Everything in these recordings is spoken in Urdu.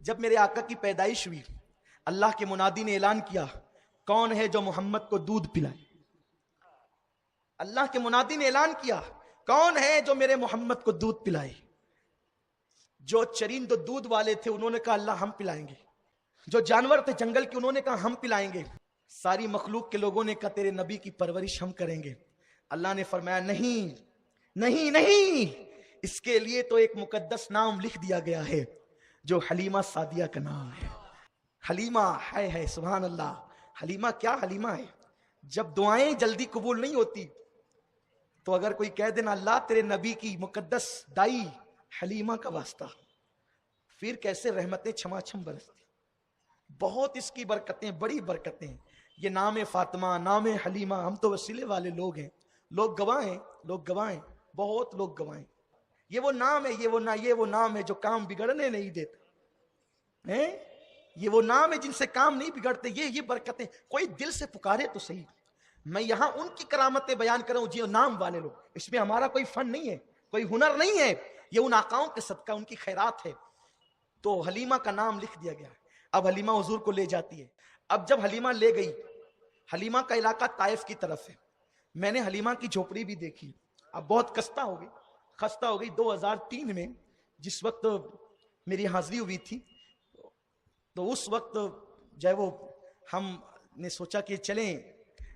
جب میرے آقا کی پیدائش ہوئی، اللہ کے منادی نے اعلان کیا کون ہے جو محمد کو دودھ پلائے؟ اللہ کے منادی نے اعلان کیا کون ہے جو میرے محمد کو دودھ پلائے؟ جو چرند دودھ والے تھے انہوں نے کہا اللہ ہم پلائیں گے، جو جانور تھے جنگل کے انہوں نے کہا ہم پلائیں گے، ساری مخلوق کے لوگوں نے کہا تیرے نبی کی پرورش ہم کریں گے۔ اللہ نے فرمایا نہیں نہیں نہیں، اس کے لیے تو ایک مقدس نام لکھ دیا گیا ہے جو حلیمہ سعدیہ کا نام ہے۔ حلیمہ ہے سبحان اللہ۔ حلیمہ کیا حلیمہ ہے؟ جب دعائیں جلدی قبول نہیں ہوتی تو اگر کوئی کہہ دینا اللہ تیرے نبی کی مقدس دائی حلیمہ کا واسطہ، پھر کیسے رحمتیں چھما چھم برستی۔ بہت اس کی برکتیں، بڑی برکتیں۔ یہ نام فاطمہ، نام حلیمہ، ہم تو وسیلے والے لوگ ہیں، لوگ گواہیں، بہت لوگ گواہیں۔ یہ وہ نام ہے، یہ وہ نام ہے جو کام بگڑنے نہیں دیتا، یہ وہ نام ہے جن سے کام نہیں بگڑتے۔ یہ برکتیں کوئی دل سے پکارے تو صحیح۔ میں یہاں ان کی کرامتیں بیان کروں جو نام والے لوگ، اس میں ہمارا کوئی فن نہیں ہے، کوئی ہنر نہیں ہے، یہ ان آقاؤں کے صدقہ ان کی خیرات ہے۔ تو حلیمہ کا نام لکھ دیا گیا۔ اب حلیمہ حضور کو لے جاتی ہے۔ اب جب حلیمہ لے گئی، حلیمہ کا علاقہ طائف کی طرف ہے، میں نے حلیمہ کی جھوپڑی بھی دیکھی۔ اب بہت خستہ ہو گئی 2003 میں جس وقت میری حاضری ہوئی تھی، تو اس وقت جو ہے وہ ہم نے سوچا کہ چلیں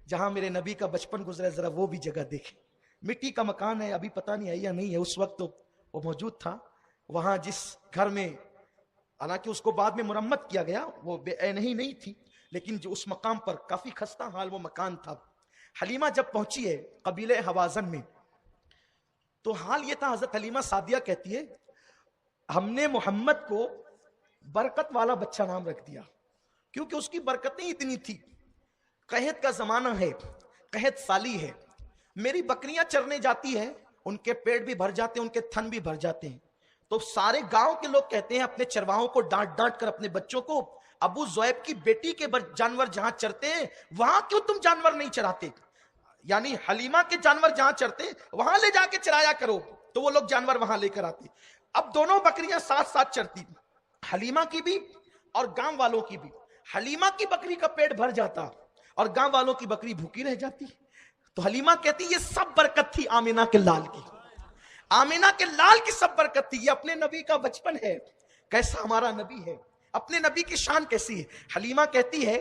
جہاں میرے نبی کا بچپن گزرا ذرا وہ بھی جگہ دیکھیں۔ مٹی کا مکان ہے، ابھی پتہ نہیں ہے یا نہیں ہے، اس وقت وہ موجود تھا وہاں جس گھر میں، حالانکہ اس کو بعد میں مرمت کیا گیا، وہ بے عین ہی نہیں تھی، لیکن جو اس مقام پر کافی خستہ حال وہ مکان تھا۔ حلیمہ جب پہنچی ہے قبیلہ حوازن میں تو حال یہ تھا، حضرت حلیمہ سعدیہ کہتی ہے ہم نے محمد کو برکت والا بچہ نام رکھ دیا کیونکہ اس کی برکتیں اتنی تھی۔ قحط کا زمانہ ہے، قحط سالی ہے، میری بکریاں چرنے جاتی ہیں، ان کے پیٹ بھی بھر جاتے ہیں، ان کے تھن بھی بھر جاتے ہیں، تو سارے گاؤں کے لوگ کہتے ہیں اپنے چرواہوں کو ڈانٹ ڈانٹ کر اپنے بچوں کو ابو زویب کی بیٹی کے جانور جہاں چرتے ہیں وہاں کیوں تم جانور نہیں چراتے؟ یعنی حلیمہ کے جانور جہاں چرتے وہاں لے جا کے چرایا کرو، تو وہ لوگ جانور وہاں لے کر آتے۔ اب دونوں بکریاں ساتھ ساتھ چرتی، حلیمہ کی بھی اور گاؤں والوں کی بھی۔ حلیمہ کی بکری کا پیٹ بھر جاتا اور گاؤں والوں کی بکری بھوکی رہ جاتی۔ تو حلیمہ کہتی یہ سب برکت تھی آمینہ کے لال کی، آمینہ کے لال کی سب برکت تھی۔ یہ اپنے نبی کا بچپن ہے، کیسا ہمارا نبی ہے، اپنے نبی کی شان کیسی ہے۔ حلیمہ کہتی ہے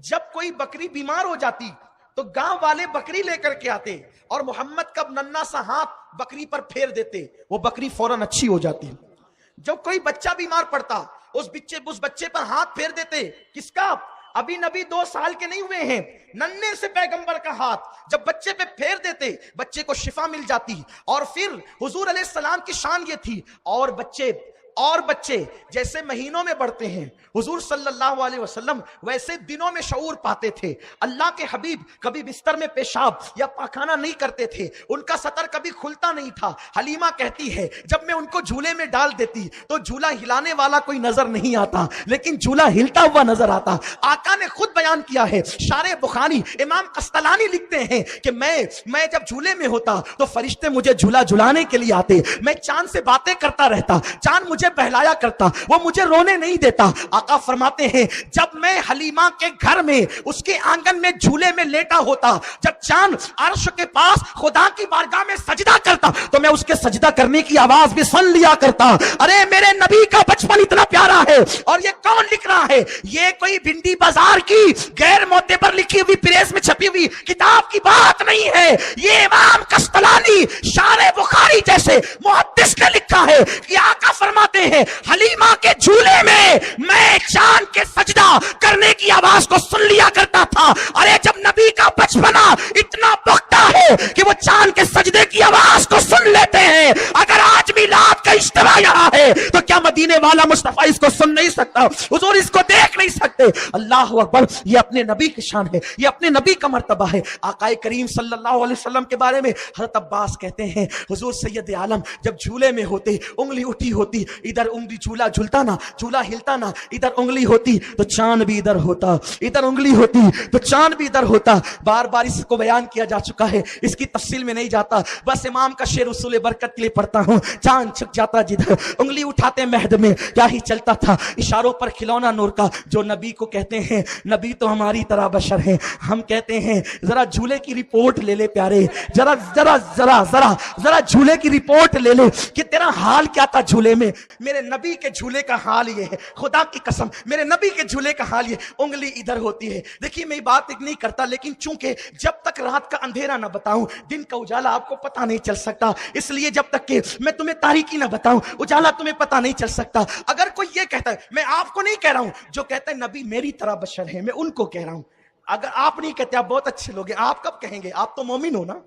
جب کوئی بکری بیمار ہو جاتی تو گاؤں والے بکری لے کر کے آتے اور محمد کا ننھا سا ہاتھ بکری پر پھیر دیتے، وہ بکری فوراً اچھی ہو جاتی۔ جب کوئی بچہ بیمار پڑتا اس بچے پر ہاتھ پھیر دیتے، کس کا؟ ابھی نبی 2 سال کے نہیں ہوئے ہیں، ننھے سے پیغمبر کا ہاتھ جب بچے پہ پھیر دیتے بچے کو شفا مل جاتی۔ اور پھر حضور علیہ السلام کی شان یہ تھی، اور بچے جیسے مہینوں میں بڑھتے ہیں حضور صلی اللہ علیہ وسلم ویسے دنوں میں شعور پاتے تھے۔ اللہ کے حبیب کبھی بستر میں پیشاب یا پاخانہ نہیں کرتے تھے، ان کا سطر کبھی کھلتا نہیں تھا۔ حلیمہ کہتی ہے جب میں ان کو جھولے میں ڈال دیتی تو جھولا ہلانے والا کوئی نظر نہیں آتا، لیکن جھولا ہلتا ہوا نظر آتا۔ آقا نے خود بیان کیا ہے، شارح بخاری امام قسطلانی لکھتے ہیں کہ میں جب جھولے میں ہوتا تو فرشتے مجھے جھولا جھلانے کے لیے آتے، میں چاند سے باتیں کرتا رہتا، چاند مجھے بہلایا کرتا، وہ مجھے رونے نہیں دیتا۔ آقا فرماتے ہیں جب میں حلیمہ کے گھر میں اس کے آنگن میں جھولے میں لیٹا ہوتا، جب چاند عرش کے پاس خدا کی بارگاہ میں سجدہ کرتا تو میں اس کے سجدہ کرنے کی آواز بھی سن لیا کرتا۔ ارے میرے نبی کا بچپن اتنا پیارا ہے، اور یہ کون لکھ رہا ہے؟ یہ کوئی بھنڈی بازار کی غیر معتبر لکھی ہوئی پریس میں چھپی ہوئی کتاب کی بات نہیں ہے، یہ امام قسطلانی شارح بخاری جیسے محدث نے لکھا ہے کہ آقا فرماتے ہیں حلیمہ کے جھولے میں چاند کے سجدہ کرنے کی آواز کو سن لیا کرتا تھا۔ ارے جب نبی کا بچپنا اتنا پختہ ہے کہ وہ چاند کے سجدے کی آواز کو سن لیتے ہیں، اگر آج میلاد کا اجتماع یہاں ہے تو کیا مدینے والا مصطفیٰ اس کو سن نہیں سکتا؟ حضور اس اس کو دیکھ نہیں سکتے. اللہ اکبر. یہ اپنے نبی کی شان ہے, یہ اپنے نبی کا مرتبہ ہے. آقا کریم صلی اللہ علیہ وسلم کے بارے میں حضرت عباس کہتے ہیں حضور سید عالم جب جھولے میں ہوتے, انگلی اٹھی ہوتی, ادھر انگلی جھولا جھولتا نا, جھولا ہلتا نا, ادھر انگلی ہوتی تو چاند بھی ادھر ہوتا, ادھر انگلی ہوتی تو چاند بھی ادھر ہوتا. بار بار اس کو بیان کیا جا چکا ہے, اس کی تفصیل میں نہیں جاتا, بس امام کا شعر اصول برکت کے لیے پڑھتا ہوں. چاند چھک جاتا جدھر, انگلی اٹھاتے مہد میں, کیا ہی چلتا تھا اشاروں پر کھلونا نور کا. جو نبی کو کہتے ہیں نبی تو ہماری طرح بشر ہیں, ہم کہتے ہیں ذرا جھولے کی رپورٹ لے لے پیارے, ذرا ذرا ذرا ذرا ذرا جھولے کی رپورٹ لے لے کہ تیرا حال کیا تھا جھولے میں. میرے نبی کے جھولے کا حال یہ ہے, خدا کی قسم میرے نبی کے جھولے کا حال یہ, انگلی ادھر ہوتی ہے. دیکھیے میں بات نہیں کرتا, لیکن چونکہ جب تک رات کا اندھیرا نہ بتاؤں دن کا اجالا آپ کو پتہ نہیں چل سکتا, اس لیے جب تک کہ میں تمہیں تاریکی نہ بتاؤں اجالا تمہیں پتہ نہیں چل سکتا. اگر کوئی یہ کہتا ہے, میں آپ کو نہیں کہہ رہا ہوں, جو کہتا ہے نبی میری طرح بشر ہے, میں ان کو کہہ رہا ہوں. اگر آپ نہیں کہتے, آپ بہت اچھے لوگ ہیں, آپ کب کہیں گے؟ آپ تو مومن ہو نا,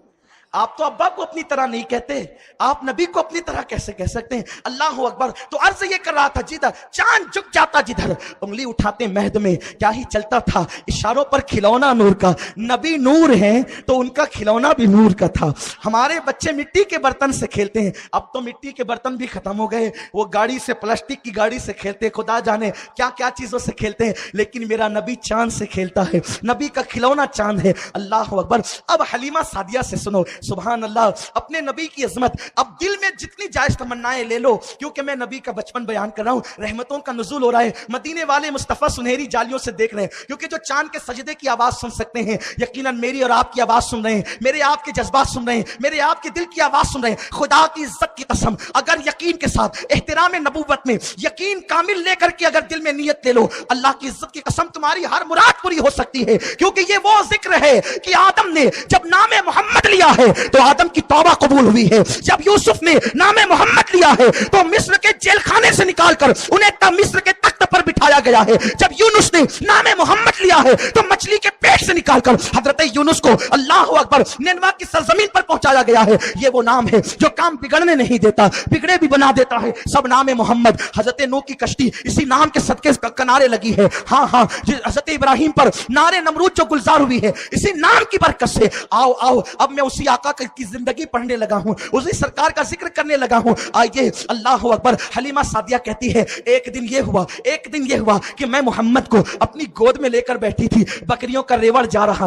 آپ تو ابا کو اپنی طرح نہیں کہتے, آپ نبی کو اپنی طرح کیسے کہہ سکتے ہیں؟ اللہ اکبر. تو عرض یہ کر رہا تھا جدھر چاند جھک جاتا جدھر, انگلی اٹھاتے مہد میں, کیا ہی چلتا تھا اشاروں پر کھلونا نور کا. نبی نور ہیں تو ان کا کھلونا بھی نور کا تھا. ہمارے بچے مٹی کے برتن سے کھیلتے ہیں, اب تو مٹی کے برتن بھی ختم ہو گئے, وہ گاڑی سے, پلاسٹک کی گاڑی سے کھیلتے, خدا جانے کیا کیا چیزوں سے کھیلتے ہیں, لیکن میرا نبی چاند سے کھیلتا ہے, نبی کا کھلونا چاند ہے. اللہ اکبر. اب حلیمہ سعدیہ سے سنو, سبحان اللہ, اپنے نبی کی عظمت. اب دل میں جتنی جائز تمنائیں لے لو, کیونکہ میں نبی کا بچپن بیان کر رہا ہوں, رحمتوں کا نزول ہو رہا ہے, مدینے والے مصطفیٰ سنہری جالیوں سے دیکھ رہے ہیں, کیونکہ جو چاند کے سجدے کی آواز سن سکتے ہیں یقیناً میری اور آپ کی آواز سن رہے ہیں, میرے آپ کے جذبات سن رہے ہیں, میرے آپ کے دل کی آواز سن رہے ہیں. خدا کی عزت کی قسم, اگر یقین کے ساتھ احترام نبوت میں یقین کامل لے کر کے اگر دل میں نیت لے لو, اللہ کی عزت کی قسم تمہاری ہر مراد پوری ہو سکتی ہے. کیونکہ یہ وہ ذکر ہے کہ آدم نے جب نام محمد لیا ہے تو آدم کی توبہ قبول ہوئی ہے, جب یوسف نے نام محمد لیا ہے تو مصر کے جیل خانے سے نکال کر انہیں مصر کے تخت پر بٹھایا گیا ہے, جب یونس نے نام محمد لیا ہے تو مچھلی کے پیٹ سے نکال کر حضرت یونس کو اللہ اکبر نینوا کی سرزمین پر پہنچایا گیا ہے. یہ وہ نام ہے جو کام بگڑنے نہیں دیتا, بگڑے بھی بنا دیتا ہے. سب نام محمد. حضرت نوح کی کشتی اسی نام کے صدقے کنارے لگی ہے. ہاں ہاں, حضرت ابراہیم پر نارے نمرود جو گلزار ہوئی ہے اسی نام کی برکت سے. آؤ آؤ, اب میں اسی آقا کی زندگی پڑھنے لگا ہوں, اسی سرکار کا ذکر کرنے لگا ہوں. آئیے اللہ اکبر. حلیمہ سعدیہ کہتی ہے ایک دن یہ ہوا کہ میں محمد کو اپنی گود میں لے کر بیٹھی تھی, بکریوں کا ریوڑ جا رہا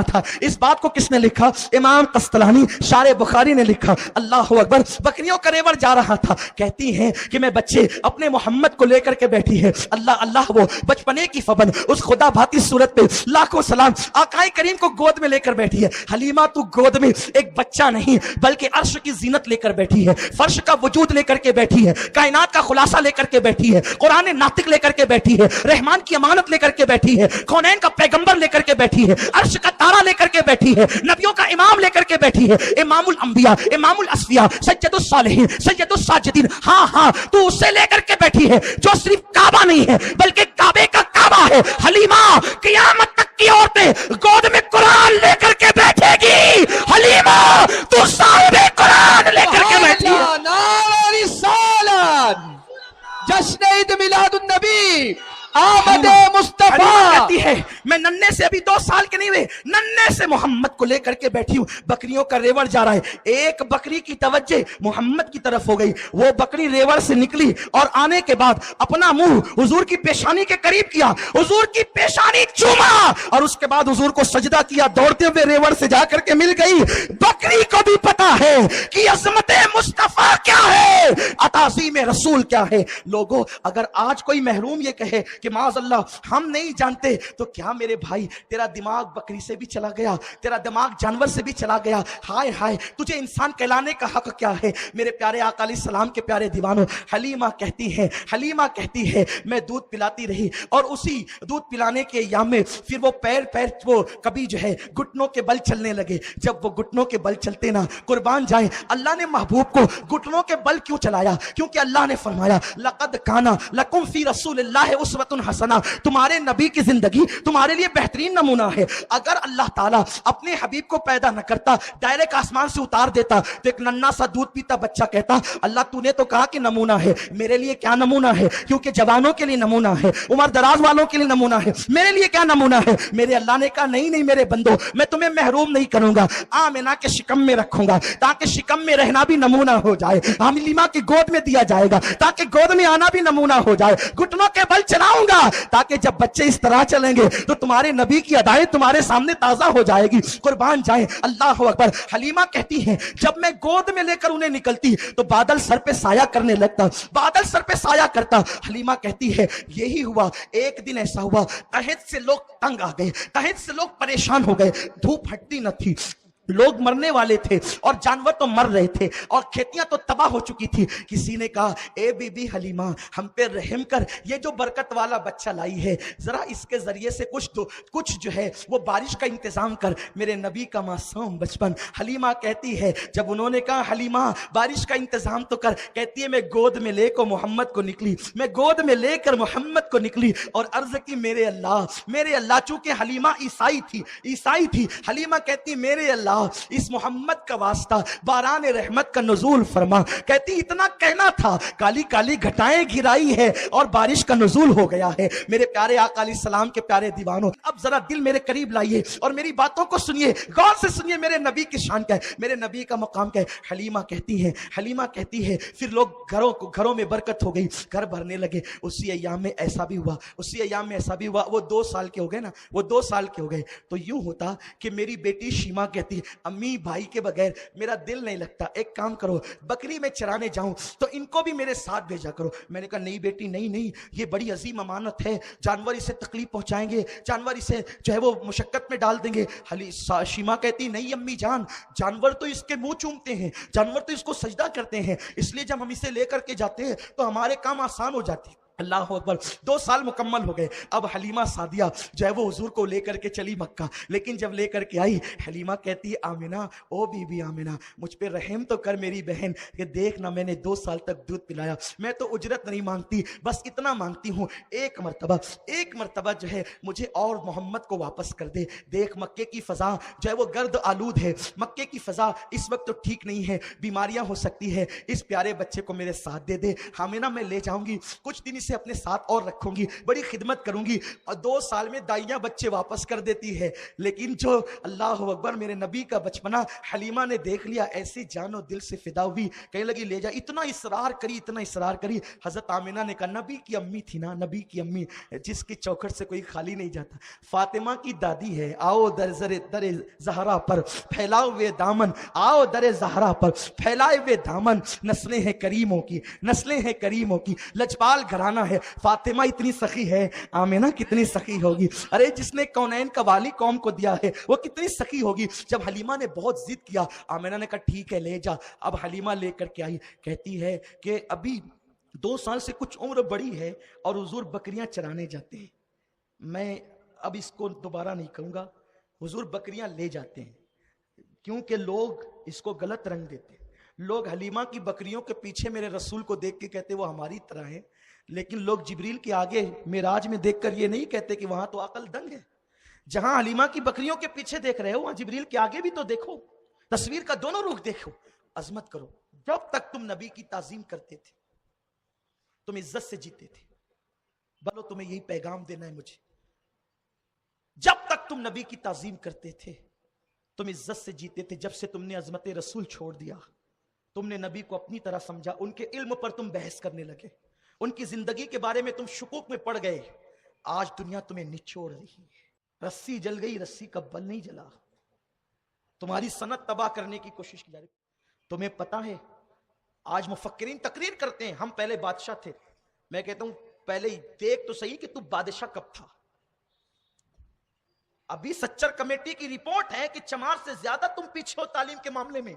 تھا. اس بات کو کس نے لکھا؟ امام قسطلانی شارح بخاری نے لکھا. اللہ اکبر. بکریوں کا ریوڑ جا رہا تھا. کہتی ہیں کہ میں بچے اپنے محمد کو لے کر کے بیٹھی ہے. اللہ وہ بچپنے کی فبن اس خدا بھاتی صورت پہ لاکھوں سلام, آقا کریم کو گود میں لے کر بیٹھی ہے. حلیمہ تو گود میں ایک بچہ نہیں بلکہ عرش کی زینت لے کر بیٹھی ہے, فرش کا وجود لے کر کے بیٹھی ہے, کائنات کا خلاصہ لے کر کے بیٹھی ہے, قرآن ناطق لے کر کے بیٹھی ہے, رحمان کی امانت لے کر کے بیٹھی ہے, کونین کا پیغمبر لے کر کے بیٹھی ہے, عرش کا تارا لے کر کے بیٹھی ہے, نبیوں کا امام لے کر کے بیٹھی ہے, امام الانبیاء, امام الاسفیاء, سید الصالحین, سید الساجدین. ہاں تو اسے لے کر کے بیٹھی ہے جو صرف کعبہ نہیں ہے بلکہ کعبے کا کعبہ ہے. حلیمہ قیامت تک کی عورتیں گود میں قرآن لے کر کے بیٹھے گی. حلیمہ تو صاحب قرآن لے کر کے بیٹھی ہے. نعرہ رسالت, جشن عید میلاد النبی, آمد مصطفیٰ. کہتی ہے میں ننھے سے, ابھی 2 سال کے نہیں ہوئے, ننھے سے محمد کو لے کر کے بیٹھی ہوں. بکریوں کا ریوڑ جا رہا ہے. ایک بکری کی توجہ محمد کی طرف ہو گئی, وہ بکری ریوڑ سے نکلی اور آنے کے بعد اپنا منہ حضور کی پیشانی کے قریب کیا, حضور کی پیشانی چوما اور اس کے بعد حضور کو سجدہ کیا. دوڑتے ہوئے ریوڑ سے جا کر کے مل گئی. بکری کو بھی پتا ہے کہ عظمت مصطفیٰ کیا ہے, تعظیم رسول کیا ہے. لوگوں اگر آج کوئی محروم یہ کہے کہ معاذ اللہ ہم نہیں جانتے, تو کیا میرے بھائی تیرا دماغ بکری سے بھی چلا گیا, تیرا دماغ جانور سے بھی چلا گیا. ہائے تجھے انسان کہلانے کا حق کیا ہے؟ میرے پیارے آقا علیہ السلام کے پیارے دیوانوں, حلیمہ کہتی ہے میں دودھ پلاتی رہی, اور اسی دودھ پلانے کے ایام میں پھر وہ پیر وہ کبھی جو ہے گھٹنوں کے بل چلنے لگے. جب وہ گھٹنوں کے بل چلتے نا, قربان جائیں اللہ نے محبوب کو گھٹنوں کے بل کیوں چلایا؟ کیونکہ اللہ نے فرمایا لقد کان لکم فی رسول اللہ اسوۃ اسوۃ حسنہ، تمہارے نبی کی زندگی تمہارے لیے بہترین نمونہ ہے۔ اگر اللہ تعالیٰ اپنے حبیب کو پیدا نہ کرتا، ڈائریکٹ آسمان سے اتار دیتا، تو ایک ننھا سا دودھ پیتا بچہ کہتا اللہ تو نے تو کہا کہ نمونہ ہے، میرے لیے کیا نمونہ ہے؟ کیونکہ جوانوں کے لیے نمونہ ہے، عمر دراز والوں کے لیے نمونہ ہے، میرے لیے کیا نمونہ ہے؟ میرے اللہ نے کہا نہیں نہیں میرے بندو، میں تمہیں محروم نہیں کروں گا، آمنہ کے شکم میں رکھوں گا تاکہ شکم میں رہنا بھی نمونہ ہو جائے، حلیمہ کی گود میں دیا جائے گا تاکہ گود میں آنا بھی نمونہ ہو جائے، گھٹنوں کے بل چلاؤں گا تاکہ جب بچے اس طرح چلیں گے تو تمہارے نبی کی ادائیں تمہارے سامنے تازہ ہو جائے گی، قربان جائیں۔ اللہ اکبر۔ حلیمہ کہتی ہیں جب میں گود میں لے کر انہیں نکلتی تو بادل سر پہ سایہ کرنے لگتا، بادل سر پہ سایہ کرتا۔ حلیمہ کہتی ہے یہی ہوا، ایک دن ایسا ہوا تحت سے لوگ تنگ آ گئے، تحت سے لوگ پریشان ہو گئے، دھوپ ہٹتی نہ تھی، لوگ مرنے والے تھے اور جانور تو مر رہے تھے اور کھیتیاں تو تباہ ہو چکی تھی۔ کسی نے کہا اے بی بی حلیمہ ہم پہ رحم کر، یہ جو برکت والا بچہ لائی ہے ذرا اس کے ذریعے سے کچھ جو ہے وہ بارش کا انتظام کر، میرے نبی کا معصوم بچپن۔ حلیمہ کہتی ہے جب انہوں نے کہا حلیمہ بارش کا انتظام تو کر، کہتی ہے میں گود میں لے کر محمد کو نکلی، میں گود میں لے کر محمد کو نکلی اور عرض کی میرے اللہ، چونکہ حلیمہ عیسائی تھی، حلیمہ کہتی میرے اللہ اس محمد کا واسطہ باران رحمت کا نزول فرما، کہتی اتنا کہنا تھا کالی کالی گھٹائیں گرائی ہے اور بارش کا نزول ہو گیا ہے۔ میرے پیارے آقا علیہ السلام کے پیارے دیوانوں، اب ذرا دل میرے قریب لائیے اور میری باتوں کو سنیے، غور سے سنیے، میرے نبی کی شان کیا ہے، میرے نبی کا مقام کیا ہے۔ حلیمہ کہتی ہے پھر لوگ گھروں میں برکت ہو گئی، گھر بھرنے لگے۔ اسی ایام میں ایسا بھی ہوا، وہ 2 سال کے ہو گئے تو یوں ہوتا کہ میری بیٹی شیما کہتی امی بھائی کے بغیر میرا دل نہیں لگتا، ایک کام کرو بکری میں چرانے جاؤں تو ان کو بھی میرے ساتھ بھیجا کرو۔ میں نے کہا نہیں بیٹی نہیں، یہ بڑی عظیم امانت ہے، جانور اسے تکلیف پہنچائیں گے، جانور اسے جو ہے وہ مشقت میں ڈال دیں گے۔ شیما کہتی نہیں امی جان، جانور تو اس کے منہ چومتے ہیں، جانور تو اس کو سجدہ کرتے ہیں، اس لیے جب ہم اسے لے کر کے جاتے ہیں تو ہمارے کام آسان ہو جاتی۔ اللہ اکبر۔ 2 سال مکمل ہو گئے، اب حلیمہ سعدیہ جو ہے وہ حضور کو لے کر کے چلی مکہ، لیکن جب لے کر کے آئی حلیمہ کہتی ہے آمنہ، او بی بی آمنہ مجھ پہ رحم تو کر میری بہن، کہ دیکھنا میں نے 2 سال تک دودھ پلایا، میں تو اجرت نہیں مانگتی، بس اتنا مانگتی ہوں ایک مرتبہ جو ہے مجھے اور محمد کو واپس کر دے۔ دیکھ مکے کی فضا جو ہے وہ گرد آلود ہے، مکے کی فضا اس وقت تو ٹھیک نہیں ہے، بیماریاں ہو سکتی ہے، اس پیارے بچے کو میرے ساتھ دے دے، آمنہ میں لے جاؤں گی، کچھ دن اسے اپنے ساتھ اور رکھوں گی، بڑی خدمت کروں گی۔ اور 2 سال میں دائیاں بچے واپس کر دیتی ہے، لیکن جو اللہ اکبر میرے نبی کا بچپنا حلیمہ نے دیکھ لیا، ایسی جان و دل سے فدا ہوئی، کہنے لگی لے جا۔ اتنا اصرار کری، حضرت آمنہ نے کہا نبی کی امی تھی نا، نبی کی امی جس کی چوکھٹ سے کوئی خالی نہیں جاتا، فاطمہ کی دادی ہے، آؤ در زہرا پر پھیلاؤ ہوئے دامن، آؤ در زہرا پر پھیلائے ہوئے دامن، نسلیں ہیں کریموں کی، لجپال گھرانہ ہے، فاطمہ اتنی سخی ہے، آمنہ کتنی سخی ہوگی، ارے جس نے کونین کا والی قوم کو دیا ہے وہ کتنی سخی ہوگی۔ جب حلیمہ نے بہت ضد کیا، آمنہ نے کہا ٹھیک ہے لے جا۔ اب حلیمہ لے کر کے آئی، کہتی ہے کہ ابھی 2 سال سے کچھ عمر بڑی ہے اور حضور بکریاں چرانے جاتے ہیں، میں اب اس کو دوبارہ نہیں کروں گا، حضور بکریاں لے جاتے ہیں، کیونکہ لوگ اس کو غلط رنگ دیتے ہیں، لوگ حلیمہ کی بکریوں کے پیچھے میرے رسول کو دیکھ کے کہتے وہ ہماری طرح ہیں، لیکن لوگ جبریل کے آگے معراج میں دیکھ کر یہ نہیں کہتے کہ وہاں تو عقل دنگ ہے۔ جہاں حلیمہ کی بکریوں کے پیچھے دیکھ رہے ہو وہاں جبریل کے آگے بھی تو دیکھو، تصویر کا دونوں رخ دیکھو، عظمت کرو۔ جب تک تم نبی کی تعظیم کرتے تھے تم عزت سے جیتے تھے، بلو تمہیں یہی پیغام دینا ہے مجھے، جب تک تم نبی کی تعظیم کرتے تھے تم عزت سے جیتے تھے، جب سے تم نے عظمت رسول چھوڑ دیا، تم نے نبی کو اپنی طرح سمجھا، ان کے علم پر تم بحث کرنے لگے، ان کی زندگی کے بارے میں تم شکوک میں پڑ گئے، آج دنیا تمہیں نچوڑ رہی ہے، رسی جل گئی، رسی کا بل نہیں جلا، تمہاری سنت تباہ کرنے کی کوشش کی جا رہی۔ تمہیں پتا ہے آج مفکرین تقریر کرتے ہیں ہم پہلے بادشاہ تھے، میں کہتا ہوں پہلے دیکھ تو صحیح کہ تو بادشاہ کب تھا۔ ابھی سچر کمیٹی کی رپورٹ ہے کہ چمار سے زیادہ تم پیچھے ہو تعلیم کے معاملے میں،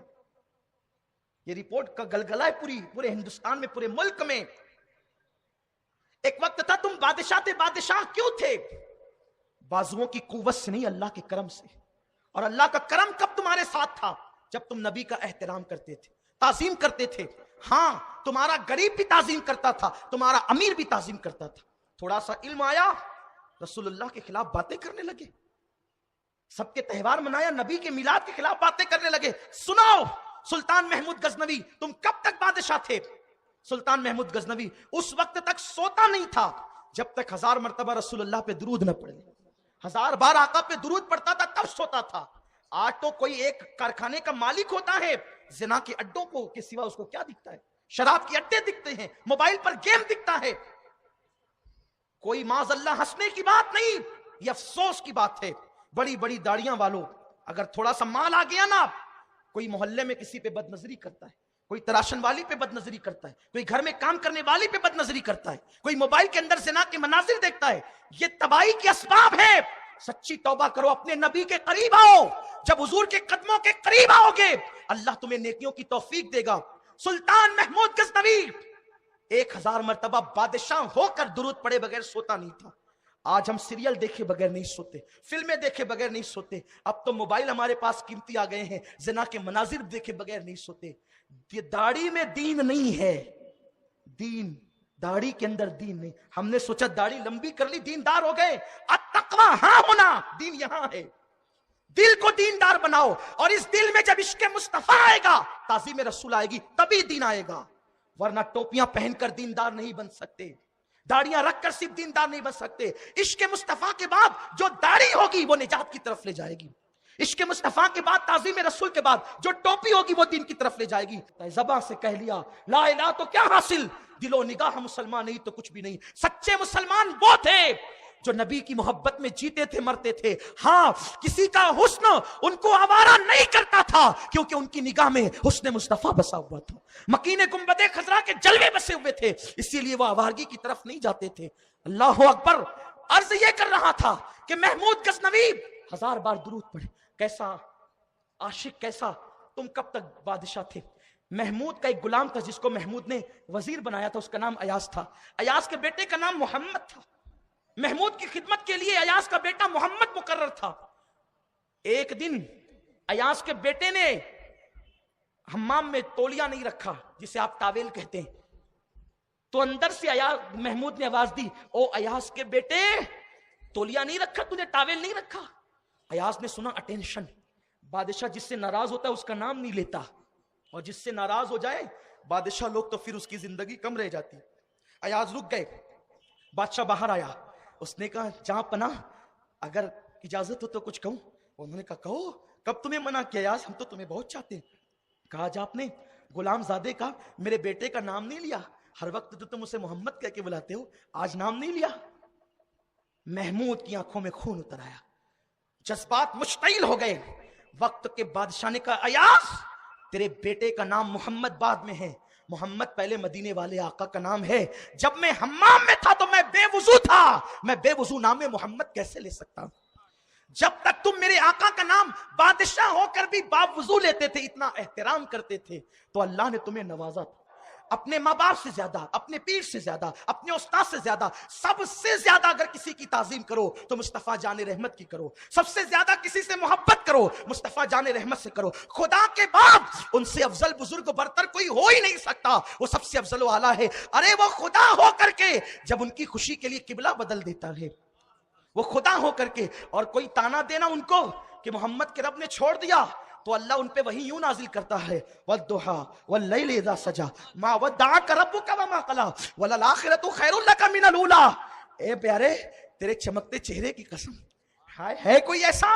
یہ رپورٹ کا گلگلہ ہے پورے ہندوستان میں، پورے ملک میں۔ ایک وقت تھا تم بادشاہ تھے، بادشاہ کیوں تھے؟ بازوؤں کی قوت سے نہیں، اللہ کے کرم سے۔ اور اللہ کا کرم کب تمہارے ساتھ تھا؟ جب تم نبی کا احترام کرتے تھے، تعظیم کرتے تھے۔ ہاں تمہارا غریب بھی تعظیم کرتا تھا، تمہارا امیر بھی تعظیم کرتا تھا، تھوڑا سا علم آیا رسول اللہ کے خلاف باتیں کرنے لگے، سب کے تہوار منایا نبی کے میلاد کے خلاف باتیں کرنے لگے. سناؤ سلطان محمود غزنوی تم کب تک بادشاہ تھے؟ سلطان محمود غزنوی اس وقت تک سوتا نہیں تھا جب تک 1000 مرتبہ رسول اللہ پہ درود نہ پڑے. 1000 بار آقا پہ درود پڑتا تھا تب سوتا تھا. آج تو کوئی ایک کارخانے کا مالک ہوتا ہے، زنا کے اڈوں کو کے سوا اس کو کیا دکھتا ہے؟ شراب کے اڈے دکھتے ہیں، موبائل پر گیم دکھتا ہے. کوئی معاذ اللہ ہنسنے کی بات نہیں، یہ افسوس کی بات ہے. بڑی بڑی داڑیاں والوں اگر تھوڑا سا مال آ گیا نا، کوئی محلے میں کسی پہ بد نظری کرتا ہے، کوئی تراشن والی پہ بد نظری کرتا ہے، کوئی گھر میں کام کرنے والی پہ بد نظری کرتا ہے، کوئی موبائل کے اندر زنا کے مناظر دیکھتا ہے. یہ تباہی کے اسباب ہے. سچی توبہ کرو، اپنے نبی کے قریب آؤ. جب حضور کے قدموں کے قریب آؤ گے اللہ تمہیں نیکیوں کی توفیق دے گا. سلطان محمود غزنوی 1000 مرتبہ بادشاہ ہو کر درود پڑے بغیر سوتا نہیں تھا. آج ہم سیریل دیکھے بغیر نہیں سوتے، فلمیں دیکھے بغیر نہیں سوتے. اب تو موبائل ہمارے پاس قیمتی آ گئے ہیں، زنا کے مناظر دیکھے بغیر نہیں سوتے. یہ داڑھی میں دین نہیں ہے، دین داڑھی کے اندر دین نہیں. ہم نے سوچا داڑھی لمبی کر لی دیندار ہو گئے. التقوی ہاں ہونا، دین یہاں ہے. دل کو دیندار بناؤ، اور اس دل میں جب عشق مصطفیٰ آئے گا، تعظیم رسول آئے گی، تبھی دین آئے گا. ورنہ ٹوپیاں پہن کر دیندار نہیں بن سکتے، داڑیاں رکھ کر صرف دیندار نہیں بن سکتے. عشق مصطفیٰ کے بعد جو داڑھی ہوگی وہ نجات کی طرف لے جائے گی. عشق مصطفیٰ کے بعد، تعظیم رسول کے بعد جو ٹوپی ہوگی وہ دین کی طرف لے جائے گی. زبان سے کہہ لیا لا الہ تو کیا حاصل، دل و نگاہ مسلمان نہیں تو کچھ بھی نہیں. سچے مسلمان وہ تھے جو نبی کی محبت میں جیتے تھے، مرتے تھے. ہاں کسی کا حسن ان کو آوارہ نہیں کرتا تھا، کیونکہ ان کی نگاہ میں حسن مصطفیٰ بسا ہوا تھا، مکین گنبد خضرا کے جلوے بسے ہوئے تھے، اسی لیے وہ آوارگی کی طرف نہیں جاتے تھے. اللہ اکبر. عرض یہ کر رہا تھا کہ محمود غزنوی 1000 بار درود پڑھے. کیسا عاشق، کیسا. تم کب تک بادشاہ تھے؟ محمود کا ایک غلام تھا جس کو محمود نے وزیر بنایا تھا، اس کا نام ایاز تھا. ایاز کے بیٹے کا نام محمد تھا. محمود کی خدمت کے لیے ایاز کا بیٹا محمد مقرر تھا. ایک دن ایاز کے بیٹے نے حمام میں تولیہ نہیں رکھا، جسے آپ ٹاویل کہتے ہیں، تو اندر سے محمود نے آواز دی، او ایاز کے بیٹے تولیہ نہیں رکھا، تو نے ٹاویل نہیں رکھا. ایاز نے سنا، اٹینشن. بادشاہ جس سے ناراض ہوتا ہے اس کا نام نہیں لیتا، اور جس سے ناراض ہو جائے بادشاہ لوگ تو پھر اس کی زندگی کم رہ جاتی. ایاز رک گئے. بادشاہ باہر آیا، اس نے کہا جہاں پناہ اگر اجازت ہو تو کچھ کہوں. انہوں نے کہا کہو. کب تمہیں منع کیا ایاز، ہم تو تمہیں بہت چاہتے ہیں. کہا جا آپ نے غلام زادے کا میرے بیٹے کا نام نہیں لیا، ہر وقت تو تم اسے محمد کہہ کے بلاتے ہو، آج نام نہیں لیا. محمود کی آنکھوں میں خون اتر آیا، جذبات مشتعل ہو گئے. وقت کے بادشاہ نے کہا ایاز تیرے بیٹے کا نام محمد بعد میں ہے، محمد پہلے مدینے والے آقا کا نام ہے. جب میں حمام میں تھا تو میں بے وضو تھا، میں بے وضو نام محمد کیسے لے سکتا ہوں؟ جب تک تم میرے آقا کا نام بادشاہ ہو کر بھی باب وضو لیتے تھے، اتنا احترام کرتے تھے، تو اللہ نے تمہیں نوازا تھا. اپنے ماں باپ سے زیادہ، اپنے پیر سے زیادہ، اپنے استاد سے زیادہ، سب سے زیادہ اگر کسی کی تعظیم کرو تو مصطفیٰ جان رحمت کی کرو. سب سے زیادہ کسی سے محبت کرو مصطفیٰ جان رحمت سے کرو. خدا کے بعد ان سے افضل بزرگ برتر کوئی ہو ہی نہیں سکتا، وہ سب سے افضل و اعلیٰ ہے. ارے وہ خدا ہو کر کے جب ان کی خوشی کے لیے قبلہ بدل دیتا ہے، وہ خدا ہو کر کے، اور کوئی تانا دینا ان کو کہ محمد کے رب نے چھوڑ دیا، تو اللہ ان پہ وہی یوں نازل کرتا ہے وَالضُّحَىٰ وَاللَّيْلِ إِذَا سَجَىٰ مَا وَدَّعَكَ رَبُّكَ وَمَا قَلَىٰ وَلَلْآخِرَةُ خَيْرٌ لَكَ مِنَ الْأُولَىٰ. اے پیارے تیرے چمکتے چہرے کی قسم، ہے کوئی ایسا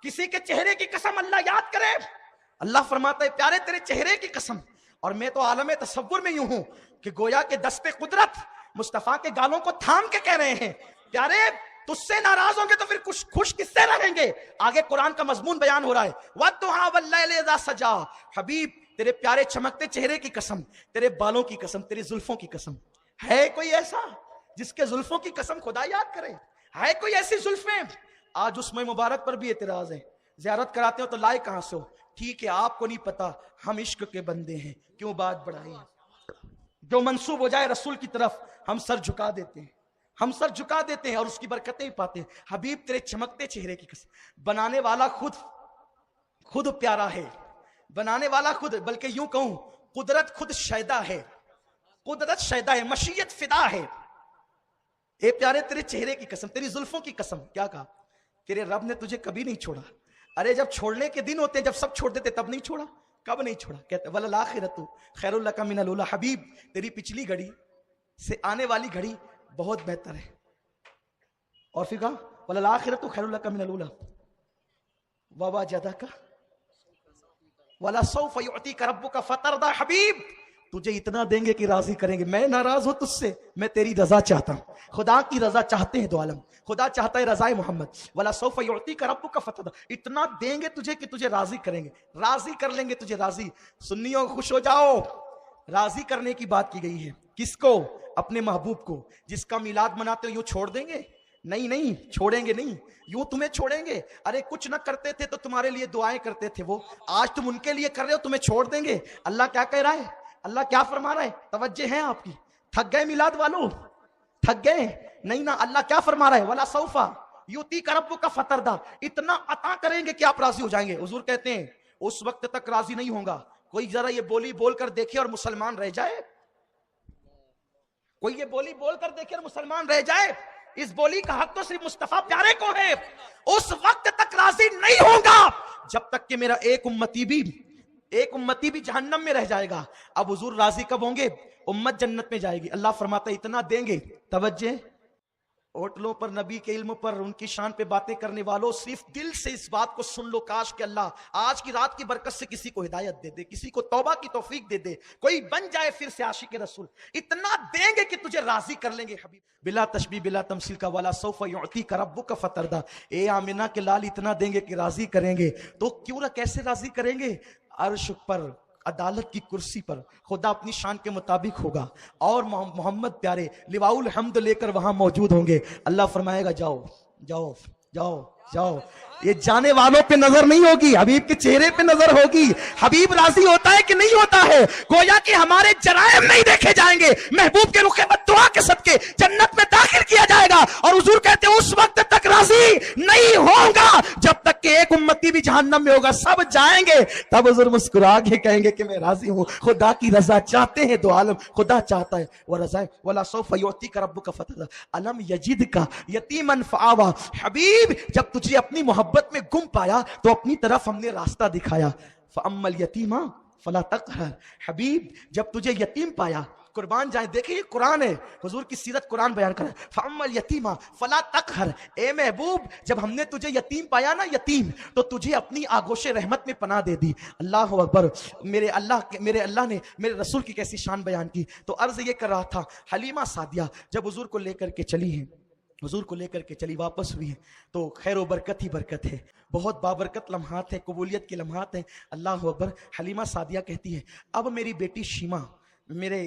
کسی کے چہرے کی قسم اللہ یاد کرے؟ اللہ فرماتا ہے پیارے تیرے چہرے کی قسم. اور میں تو عالم تصور میں یوں ہوں کہ گویا کے دست قدرت مصطفیٰ کے گالوں کو تھام کے کہہ رہے ہیں پیارے تجھ سے ناراض ہوں گے تو پھر خوش کس سے رہیں گے؟ آگے قرآن کا مضمون بیان ہو رہا ہے وَالضُّحَىٰ وَاللَّيْلِ إِذَا سَجَىٰ. حبیب تیرے پیارے چمکتے چہرے کی قسم، تیرے بالوں کی قسم، تیری زلفوں کی قسم. ہے کوئی ایسا جس کے زلفوں کی قسم خدا یاد کرے؟ ہے کوئی ایسی زلفیں؟ آج اس میں مبارک پر بھی اعتراض ہے، زیارت کراتے ہو تو لائے کہاں سے ہو؟ ٹھیک ہے آپ کو نہیں پتا، ہم عشق کے بندے ہیں، کیوں بات بڑھائی؟ جو منسوب ہو جائے رسول کی طرف ہم سر جھکا دیتے ہیں، ہم سر جھکا دیتے ہیں اور اس کی برکتیں ہی پاتے ہیں. حبیب تیرے چمکتے چہرے کی قسم. بنانے والا خود پیارا ہے، بنانے والا خود، بلکہ یوں کہوں قدرت خود شیدا ہے، قدرت شیدا ہے، مشیت فدا ہے. اے پیارے تیرے چہرے کی قسم، تیری زلفوں کی قسم، کیا کہا؟ تیرے رب نے تجھے کبھی نہیں چھوڑا۔ ارے جب چھوڑنے کے دن ہوتے ہیں، جب سب چھوڑ دیتے تب نہیں چھوڑا؟ کب نہیں چھوڑا؟ کہتے وَلَلْآخِرَةُ خَيْرٌ لَكَ مِنَ الْأُولَىٰ، حبیب تیری پچھلی گھڑی سے آنے والی گھڑی بہت بہتر ہے۔ اور پھر کہا وَلَلْآخِرَةُ خَيْرٌ لَكَ مِنَ الْأُولَىٰ وَوَجَدَكَ وَلَسَوْفَ يُعْطِيكَ رَبُّكَ فَتَرْضَىٰ، حبیب تجھے اتنا دیں گے کہ راضی کریں گے۔ میں ناراض ہوں تجھ سے، میں تیری رضا چاہتا ہوں۔ خدا کی رضا چاہتے ہیں دو عالم، خدا چاہتا ہے رضائے محمد۔ وَلَسَوْفَ يُعْطِيكَ رَبُّكَ فَتَرْضَىٰ، اتنا دیں گے تجھے کہ تجھے راضی کریں گے، راضی کر لیں گے تجھے راضی۔ سنیوں خوش ہو جاؤ، راضی کرنے کی بات کی گئی ہے۔ کس کو؟ اپنے محبوب کو۔ جس کا میلاد مناتے ہو یوں چھوڑ دیں گے؟ نہیں نہیں، چھوڑیں گے نہیں، یوں تمہیں چھوڑیں گے؟ ارے کچھ نہ کرتے تھے تو تمہارے لیے دعائیں کرتے تھے وہ، آج تم ان کے لیے کر رہے ہو، تمہیں چھوڑ دیں گے؟ اللہ کیا کہہ رہا ہے؟ اللہ کیا فرما رہا ہے؟ توجہ ہے آپ کی؟ تھک گئے میلاد والوں؟ تھک گئے؟ نہیں نا، اللہ کیا فرما رہا ہے؟ وَلَا سَوْفَ يُعْطِيكَ رَبُّكَ فَتَرْضَىٰ، اتنا عطا کریں گے کہ آپ راضی ہو جائیں گے۔ حضور کہتے ہیں اس وقت تک راضی نہیں ہوں گا۔ کوئی ذرا یہ بولی بول کر دیکھے اور مسلمان رہ جائے، کوئی یہ بولی بول کر دیکھے اور مسلمان رہ جائے، اس بولی کا حق تو صرف مصطفیٰ پیارے کو ہے۔ اس وقت تک راضی نہیں ہوں گا جب تک کہ میرا ایک امتی بھی جہنم میں رہ جائے گا۔ اب حضور راضی کب ہوں گے؟ امت جنت میں جائے گی۔ اللہ فرماتا ہے اتنا دیں گے۔ توجہ، ہوٹلوں پر نبی کے علم پر ان کی شان پہ باتیں کرنے والوں، صرف دل سے اس بات کو سن لو، کاش کہ اللہ آج کی رات کی برکت سے کسی کو ہدایت دے دے، کسی کو توبہ کی توفیق دے دے، کوئی بن جائے پھر سے عاشق رسول۔ اتنا دیں گے کہ تجھے راضی کر لیں گے حبیب، بلا تشبیہ بلا تمثیل کا۔ وَلَا سَوْفَ يُعْطِيكَ رَبُّكَ فَتَرْضَىٰ، اے آمنہ کے لال اتنا دیں گے کہ راضی کریں گے۔ تو کیوں نہ، کیسے راضی کریں گے؟ عرش پر عدالت کی کرسی پر خدا اپنی شان کے مطابق ہوگا، اور محمد پیارے لواء الحمد لے کر وہاں موجود ہوں گے۔ اللہ فرمائے گا جاؤ جاؤ جاؤ جاؤ۔ یہ جانے والوں پہ نظر نہیں ہوگی، حبیب کے چہرے پہ نظر ہوگی۔ حبیب راضی ہوتا ہے کہ نہیں ہوتا ہے؟ گویا کہ ہمارے جرائم نہیں دیکھے جائیں گے، محبوب کے رخ بددعا کے صدقے جنت میں داخل کیا جائے گا۔ اور حضور کہتے ہیں اس وقت تک راضی نہیں ہوں گا جب تک کہ ایک امتی بھی جہنم میں ہوگا۔ سب جائیں گے، تب حضور مسکرا کے کہیں گے کہ میں راضی ہوں۔ خدا کی رضا چاہتے ہیں دو عالم، خدا چاہتا ہے وہ رضا۔ وَلَا سَوْفَ يُعْطِيكَ رَبُّكَ فَتَرْضَىٰ أَلَمْ يَجِدْكَ يَتِيمًا فَآوَىٰ، حبیب جب تجھے اپنی محبت میں گم پایا تو اپنی طرف ہم نے راستہ دکھایا۔ فَأَمَّا الْيَتِيمَ فَلَا تَقْهَرْ، حبیب جب تجھے یتیم پایا، قربان جائیں، دیکھیں یہ قرآن ہے، حضور کی سیرت قرآن بیان کر رہا ہے۔ فَأَمَّا الْيَتِيمَ فَلَا تَقْهَرْ، اے محبوب جب ہم نے تجھے یتیم پایا نا، یتیم، تو تجھے اپنی آغوش رحمت میں پناہ دے دی۔ اللہ اکبر، میرے اللہ نے میرے رسول کی کیسی شان بیان کی۔ تو عرض یہ کر رہا تھا، حلیمہ سعدیہ جب حضور کو لے کر کے چلی ہیں، حضور کو لے کر کے چلی، واپس ہوئی ہے، تو خیر و برکت ہی برکت ہے، بہت بابرکت لمحات ہیں، قبولیت کے لمحات ہیں۔ اللہ اکبر۔ حلیمہ سعدیہ کہتی ہے اب میری بیٹی شیمہ میرے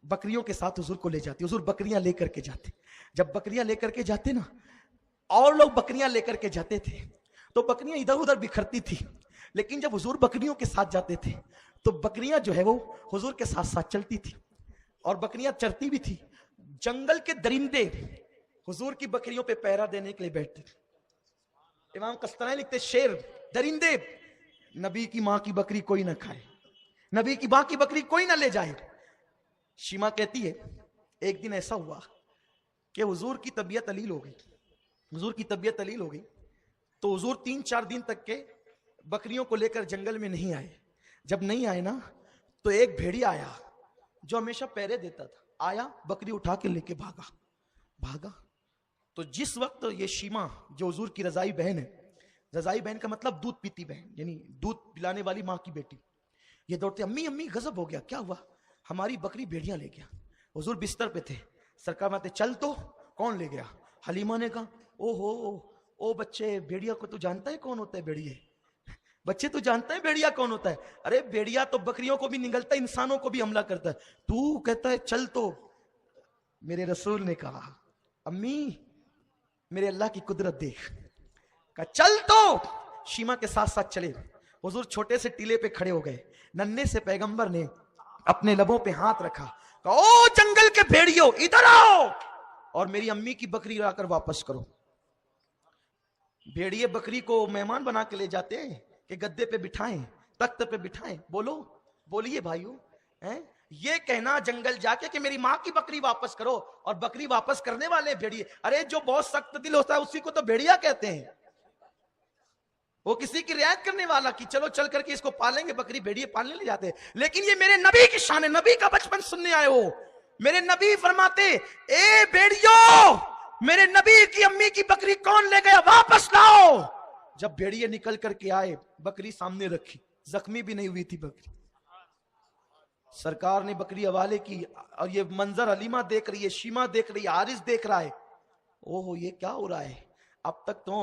بکریوں کے ساتھ حضور کو لے جاتی، حضور بکریاں لے کر کے جاتے، جب بکریاں لے کر کے جاتے نا، اور لوگ بکریاں لے کر کے جاتے تھے تو بکریاں ادھر ادھر بکھرتی تھی، لیکن جب حضور بکریوں کے ساتھ جاتے تھے تو بکریاں جو ہے وہ حضور کے ساتھ ساتھ چلتی تھی، اور بکریاں چرتی بھی تھی۔ جنگل کے درندے حضور کی بکریوں پہ پہرا دینے کے لیے بیٹھتے تھے۔ امام قسطلانی لکھتے شیر، درندے، نبی کی ماں کی بکری کوئی نہ کھائے، نبی کی ماں کی بکری کوئی نہ لے جائے۔ شیما کہتی ہے ایک دن ایسا ہوا کہ حضور کی طبیعت علیل ہو گئی، حضور کی طبیعت علیل ہو گئی، تو حضور 3-4 دن تک کے بکریوں کو لے کر جنگل میں نہیں آئے۔ جب نہیں آئے نا تو ایک بھیڑیا آیا جو ہمیشہ پہرے دیتا تھا، آیا بکری اٹھا کے لے کے بھاگا۔ تو جس وقت یہ شیما جو حضور کی رضائی بہن ہے، رضائی بہن کا مطلب دودھ پیتی بہن، یعنی دودھ پلانے والی ماں کی بیٹی، یہ دوڑتے امی امی غضب ہو گیا، کیا ہوا؟ ہماری بکری بھیڑیا لے گیا۔ حضور بستر پہ تھے، سرکار ماتے چل تو کون لے گیا؟ حلیمہ نے کہا او بچے، بھیڑیا کو تو جانتا ہے کون ہوتا ہے بھیڑیے؟ بچے تو جانتا ہے بھیڑیا کون ہوتا ہے؟ ارے بھیڑیا تو بکریوں کو بھی نگلتا ہے، انسانوں کو بھی حملہ کرتا ہے، تو کہتا ہے چل تو۔ میرے رسول نے کہا امی میرے اللہ کی قدرت دیکھ، کہا چل تو۔ شیما کے ساتھ ساتھ چلے، حضور چھوٹے سے ٹیلے پہ کھڑے ہو گئے، ننھے سے پیغمبر نے اپنے لبوں پہ ہاتھ رکھا، کہا او جنگل کے بھیڑیوں ادھر آؤ اور میری امی کی بکری لا کر واپس کرو۔ بھیڑیے بکری کو مہمان بنا کے لے جاتے ہیں کہ گدے پہ بٹھائیں، تخت پہ بٹھائیں، بولیے بھائیو، یہ کہنا جنگل جا کے کہ میری ماں کی بکری واپس کرو، اور بکری واپس کرنے والے بھیڑیے، ارے جو بہت سخت دل ہوتا ہے اسی کو تو بھیڑیا کہتے ہیں، وہ کسی کی رعایت کرنے والا کہ چلو چل کر کے اس کو پالیں گے، بکری بھیڑیے پالنے لے جاتے ہیں۔ لیکن یہ میرے نبی کی شان ہے، نبی کا بچپن سننے آئے ہو۔ میرے نبی فرماتے اے بھیڑیوں، میرے نبی کی امی کی بکری کون لے گیا، واپس لاؤ۔ جب بھیڑیے نکل کر کے آئے، بکری سامنے رکھی، زخمی بھی نہیں ہوئی تھی بکری، سرکار نے بکری حوالے کی، اور یہ منظر حلیمہ دیکھ رہی ہے، شیمہ دیکھ رہی ہے، حارث دیکھ رہا ہے، اوہ یہ کیا ہو رہا ہے؟ اب تک تو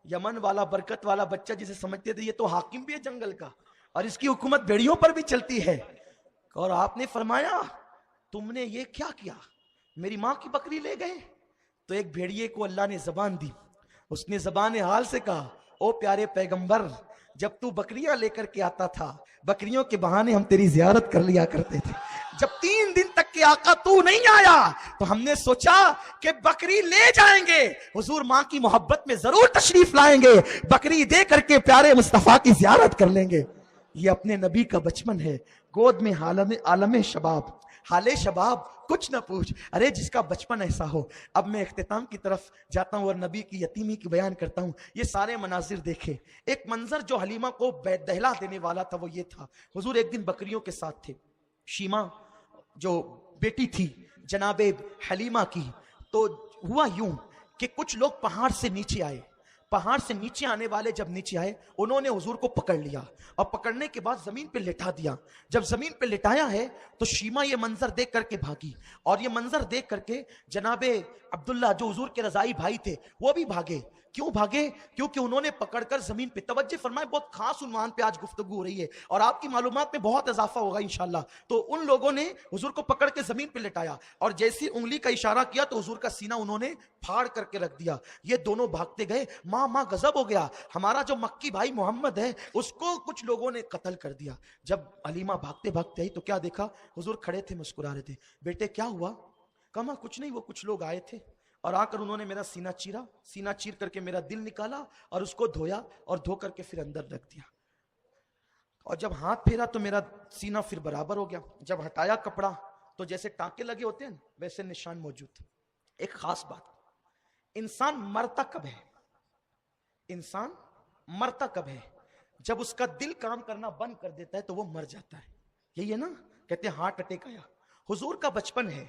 یمن والا برکت والا بچہ جسے سمجھتے تھے یہ تو حاکم بھی ہے جنگل کا، اور اس کی حکومت بھیڑیوں پر بھی چلتی ہے، اور آپ نے فرمایا تم نے یہ کیا کیا، میری ماں کی بکری لے گئے؟ تو ایک بھیڑیے کو اللہ نے زبان دی، اس نے زبان حال سے کہا او پیارے پیغمبر، جب تو بکریاں لے کر کے آتا تھا، بکریوں کے بہانے ہم تیری زیارت کر لیا کرتے تھے، جب 3 دن تک کے آقا تو نہیں آیا تو ہم نے سوچا کہ بکری لے جائیں گے، حضور ماں کی محبت میں ضرور تشریف لائیں گے، بکری دے کر کے پیارے مصطفیٰ کی زیارت کر لیں گے۔ یہ اپنے نبی کا بچپن ہے، گود میں عالم شباب، حال شباب کچھ نہ پوچھ، ارے جس کا بچپن ایسا ہو۔ اب میں اختتام کی طرف جاتا ہوں اور نبی کی یتیمی کی بیان کرتا ہوں۔ یہ سارے مناظر دیکھے، ایک منظر جو حلیمہ کو دہلا دینے والا تھا وہ یہ تھا، حضور ایک دن بکریوں کے ساتھ تھے، شیمہ جو بیٹی تھی جناب حلیمہ کی، تو ہوا یوں کہ کچھ لوگ پہاڑ سے نیچے آئے، پہاڑ سے نیچے آنے والے جب نیچے آئے انہوں نے حضور کو پکڑ لیا، اور پکڑنے کے بعد زمین پہ لٹا دیا۔ جب زمین پہ لٹایا ہے تو شیمہ یہ منظر دیکھ کر کے بھاگی، اور یہ منظر دیکھ کر کے جناب عبداللہ جو حضور کے رضائی بھائی تھے وہ بھی بھاگے۔ کیوں بھاگے؟ کیونکہ انہوں نے پکڑ کر زمین پہ، توجہ فرمائے بہت خاص عنوان پہ آج گفتگو ہو رہی ہے اور آپ کی معلومات میں بہت اضافہ ہوگا انشاءاللہ۔ تو ان لوگوں نے حضور کو پکڑ کے زمین پہ لٹایا، اور جیسی انگلی کا اشارہ کیا تو حضور کا سینہ انہوں نے پھاڑ کر کے رکھ دیا۔ یہ دونوں بھاگتے گئے، ماں غضب ہو گیا، ہمارا جو مکی بھائی محمد ہے اس کو کچھ لوگوں نے قتل کر دیا۔ جب حلیمہ بھاگتے بھاگتے آئی تو کیا دیکھا، حضور کھڑے تھے مسکرا رہے تھے۔ بیٹے کیا ہوا؟ کہا کچھ نہیں، وہ کچھ لوگ آئے تھے اور آ کر انہوں نے میرا سینہ چیرا، سینہ چیر کر کے میرا دل نکالا اور اس کو دھویا اور دھو کر کے پھر اندر رکھ دیا، اور جب ہاتھ پھیرا تو میرا سینہ پھر برابر ہو گیا، جب ہٹایا کپڑا تو جیسے ٹانکے لگے ہوتے ہیں ویسے نشان موجود تھے۔ ایک خاص بات، انسان مرتا کب ہے؟ انسان مرتا کب ہے؟ جب اس کا دل کام کرنا بند کر دیتا ہے تو وہ مر جاتا ہے، یہی ہے نا، کہتے ہیں ہارٹ اٹیک آیا۔ حضور کا بچپن ہے،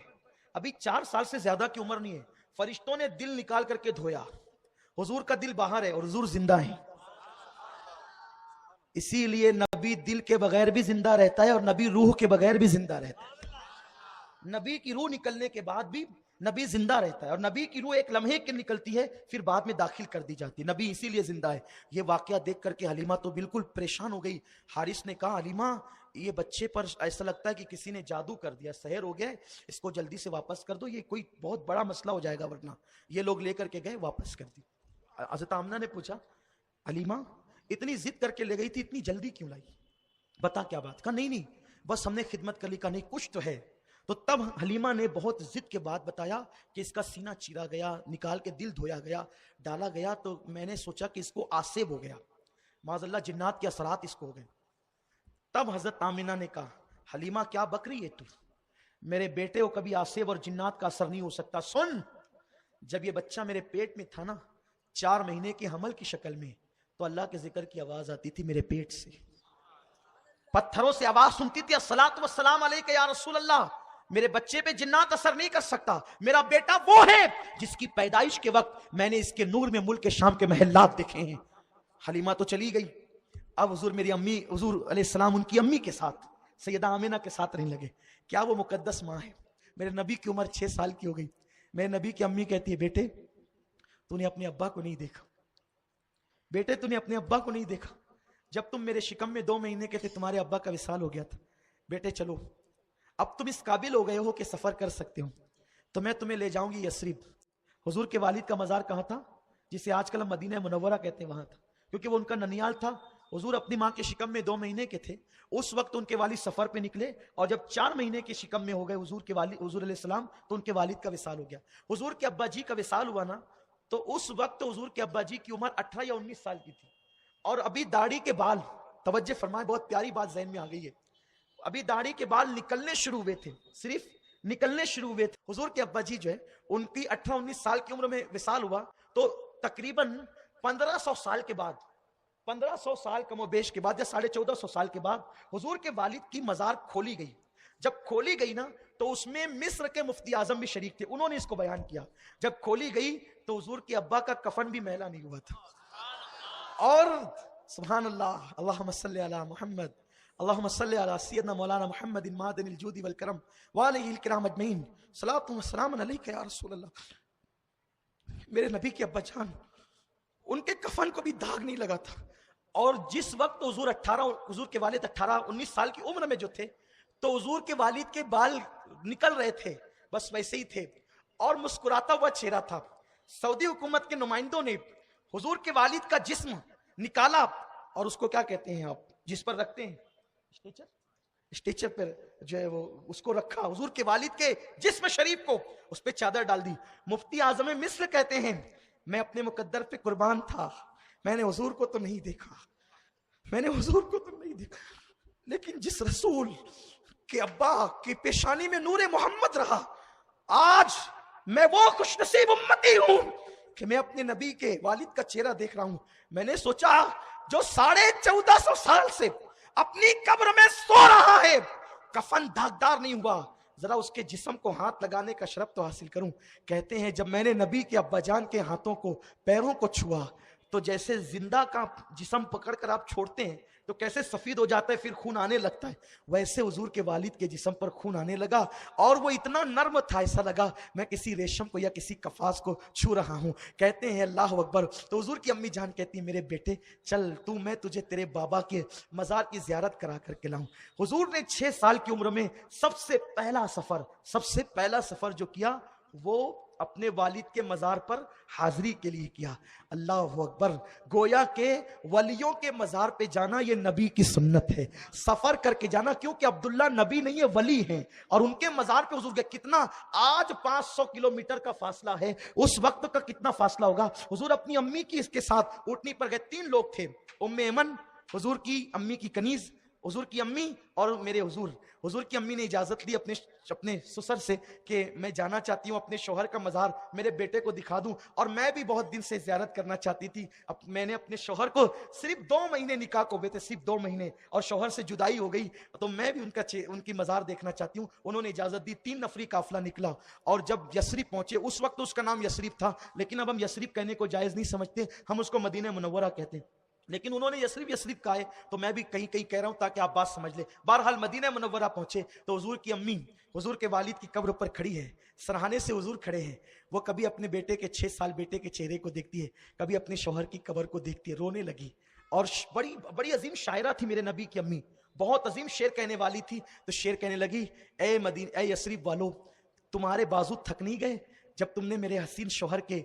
ابھی 4 سال سے زیادہ کی عمر نہیں ہے، فرشتوں نے دل نکال کر کے دھویا، حضور کا دل باہر ہے اور حضور زندہ ہے۔ اسی لیے نبی دل کے بغیر بھی زندہ رہتا ہے اور نبی روح کے بغیر بھی زندہ رہتا ہے۔ نبی کی روح نکلنے کے بعد بھی نبی زندہ رہتا ہے، اور نبی کی روح ایک لمحے کے نکلتی ہے پھر بعد میں داخل کر دی جاتی ہے، نبی اسی لیے زندہ ہے۔ یہ واقعہ دیکھ کر کے حلیمہ تو بالکل پریشان ہو گئی۔ حارث نے کہا حلیمہ یہ بچے پر ایسا لگتا ہے کہ کسی نے جادو کر دیا، سحر ہو گیا ہے، اس کو جلدی سے واپس کر دو، یہ کوئی بہت بڑا مسئلہ ہو جائے گا ورنہ۔ یہ لوگ لے کر کے گئے، واپس کر دی۔ حضرت آمنہ نے پوچھا حلیمہ اتنی ضد کر کے لے گئی تھی، اتنی جلدی کیوں لائی؟ بتا کیا بات؟ کہا نہیں بس ہم نے خدمت کر لی۔ کہا نہیں کچھ تو ہے۔ تو تب حلیمہ نے بہت ضد کے بعد بتایا کہ اس کا سینہ چیرا گیا، نکال کے دل دھویا گیا، ڈالا گیا، تو میں نے سوچا کہ اس کو آسیب ہو گیا، معاذ اللہ جنات کے اثرات اس کو ہو گئے۔ تب حضرت آمنہ نے کہا حلیمہ کیا بک رہی ہے تو؟ میرے بیٹے کو کبھی آسیب اور جنات کا اثر نہیں ہو سکتا۔ سن، جب یہ بچہ میرے پیٹ میں تھا نا 4 مہینے کے حمل کی شکل میں، تو اللہ کے ذکر کی آواز آتی تھی میرے پیٹ سے، پتھروں سے آواز سنتی تھی الصلاۃ والسلام علیک یا رسول اللہ، میرے بچے پہ جنات اثر نہیں کر سکتا، میرا بیٹا وہ ہے جس کی پیدائش کے وقت میں نے اس کے نور میں ملک شام کے محلات دیکھے ہیں۔ حلیمہ تو چلی گئی، اب حضور میری امی، حضور علیہ السلام ان کی امی کے ساتھ سیدہ آمنہ کے ساتھ رہنے لگے۔ کیا وہ مقدس ماں ہے؟ میرے نبی کی عمر 6 سال کی ہو گئی، میرے نبی کی امی کہتی ہے بیٹے تو نے اپنے ابا کو نہیں دیکھا، بیٹے تو نے اپنے ابا کو نہیں دیکھا، جب تم میرے شکم میں 2 مہینے کے تھے تمہارے ابا کا وصال ہو گیا تھا، بیٹے چلو اب تم اس قابل ہو گئے ہو کہ سفر کر سکتے ہو، تو میں تمہیں لے جاؤں گی یثرب۔ حضور کے والد کا مزار کہاں تھا؟ جسے آج کل ہم مدینہ منورہ کہتے ہیں، وہاں تھا، کیونکہ وہ ان کا ننیال تھا۔ حضور اپنی ماں کے شکم میں 2 مہینے کے تھے، اس وقت ان کے والد سفر پہ نکلے، اور جب 4 مہینے کے شکم میں ہو گئے حضور کے والد، حضور علیہ السلام، تو ان کے والد کا وصال ہو گیا۔ حضور کے ابا جی کا وصال ہوا نا، تو اس وقت حضور کے ابا جی کی عمر 18 یا 19 سال کی تھی، اور ابھی داڑھی کے بال، توجہ فرمائے بہت پیاری بات ذہن میں آ گئی ہے، ابھی داڑھی کے بال نکلنے شروع ہوئے تھے, صرف نکلنے شروع ہوئے تھے. حضور کے ابا جی جو ہے ان کی 18-19 سال کی عمر میں وصال ہوا, تو تقریباً 1500 سال کے بعد, 1500 سال کم و بیش کے بعد یا 1450 سال کے بعد حضور کے والد کی مزار کھولی گئی. جب کھولی گئی نا تو اس میں مصر کے مفتی اعظم بھی شریک تھے, انہوں نے اس کو بیان کیا. جب کھولی گئی تو حضور کے ابا کا کفن بھی میلا نہیں ہوا تھا. اور سبحان اللہ, اللہم صلی علی محمد, اللہم صلی علی سیدنا مولانا محمد معدن الجود والکرم وعلیہ الکرام اجمعین, صلاۃ و سلام علیک یا رسول اللہ. میرے نبی کے ابا جان, ان کے کفن کو بھی داغ نہیں لگا تھا. اور جس وقت حضور کے والد 18-19 سال کی عمر میں جو تھے, تو حضور کے والد کے بال نکل رہے تھے, بس ویسے ہی تھے, اور مسکراتا ہوا چہرہ تھا. سعودی حکومت کے نمائندوں نے حضور کے والد کا جسم نکالا, اور اس کو کیا کہتے ہیں آپ, جس پر رکھتے ہیں اسٹیچر پر جو ہے وہ, اس کو رکھا حضور کے والد کے جسم شریف کو, اس پہ چادر ڈال دی. مفتی اعظم مصر کہتے ہیں میں اپنے مقدر پہ قربان تھا, میں نے حضور کو تو نہیں دیکھا, میں نے حضور کو تو نہیں دیکھا, لیکن جس رسول کے ابا کی پیشانی میں نور محمد رہا, آج میں وہ خوش نصیب امتی ہوں کہ میں اپنے نبی کے والد کا چہرہ دیکھ رہا ہوں. میں نے سوچا جو 1450 سال سے اپنی قبر میں سو رہا ہے, کفن داغدار نہیں ہوا, ذرا اس کے جسم کو ہاتھ لگانے کا شرف تو حاصل کروں. کہتے ہیں جب میں نے نبی کے ابا جان کے ہاتھوں کو, پیروں کو چھوا, تو جیسے زندہ کا جسم پکڑ کر آپ چھوڑتے ہیں تو کیسے سفید ہو جاتا ہے پھر خون آنے لگتا ہے, ویسے حضور کے والد کے جسم پر خون آنے لگا, اور وہ اتنا نرم تھا, ایسا لگا میں کسی ریشم کو یا کسی کفاس کو چھو رہا ہوں. کہتے ہیں اللہ اکبر. تو حضور کی امی جان کہتی ہیں میرے بیٹے چل تو میں تجھے تیرے بابا کے مزار کی زیارت کرا کر کے لاؤں. حضور نے 6 سال کی عمر میں سب سے پہلا سفر جو کیا وہ اپنے والد کے مزار پر حاضری کے لیے کیا. اللہ اکبر. گویا کہ ولیوں کے مزار پہ جانا یہ نبی کی سنت ہے, سفر کر کے جانا, کیونکہ عبداللہ نبی نہیں ہے ولی ہیں, اور ان کے مزار پہ حضور گئے. کتنا آج 500 کلومیٹر کا فاصلہ ہے, اس وقت کا کتنا فاصلہ ہوگا. حضور اپنی امی کی اس کے ساتھ اونٹنی پر گئے. 3 لوگ تھے, ام ایمن, حضور کی امی کی کنیز, حضور کی امی اور میرے حضور. حضور کی امی نے اجازت لی اپنے سسر سے کہ میں جانا چاہتی ہوں اپنے شوہر کا مزار, میرے بیٹے کو دکھا دوں, اور میں بھی بہت دن سے زیارت کرنا چاہتی تھی. میں نے اپنے شوہر کو صرف 2 مہینے نکاح کو ہوئے تھے, صرف 2 مہینے, اور شوہر سے جدائی ہو گئی, تو میں بھی ان کی مزار دیکھنا چاہتی ہوں. انہوں نے اجازت دی. 3 نفری قافلہ نکلا, اور جب یثرب پہنچے, اس وقت اس کا نام یثرب تھا, لیکن اب ہم یثرب کہنے کو جائز نہیں سمجھتے, ہم اس کو مدینہ منورہ کہتے ہیں, لیکن انہوں نے یثرب کہا ہے, تو میں بھی کہیں کہیں کہہ رہا ہوں تاکہ آپ بات سمجھ لیں. بہرحال مدینہ منورہ پہنچے تو حضور کی امی حضور کے والد کی قبر پر کھڑی ہے, سرہانے سے حضور کھڑے ہیں. وہ کبھی اپنے بیٹے کے 6 سال بیٹے کے چہرے کو دیکھتی ہے, کبھی اپنے شوہر کی قبر کو دیکھتی ہے, رونے لگی. اور بڑی عظیم شاعرہ تھی میرے نبی کی امی, بہت عظیم شعر کہنے والی تھی. تو شعر کہنے لگی, اے یثرب والو, تمہارے بازو تھک نہیں گئے جب تم نے میرے حسین شوہر کے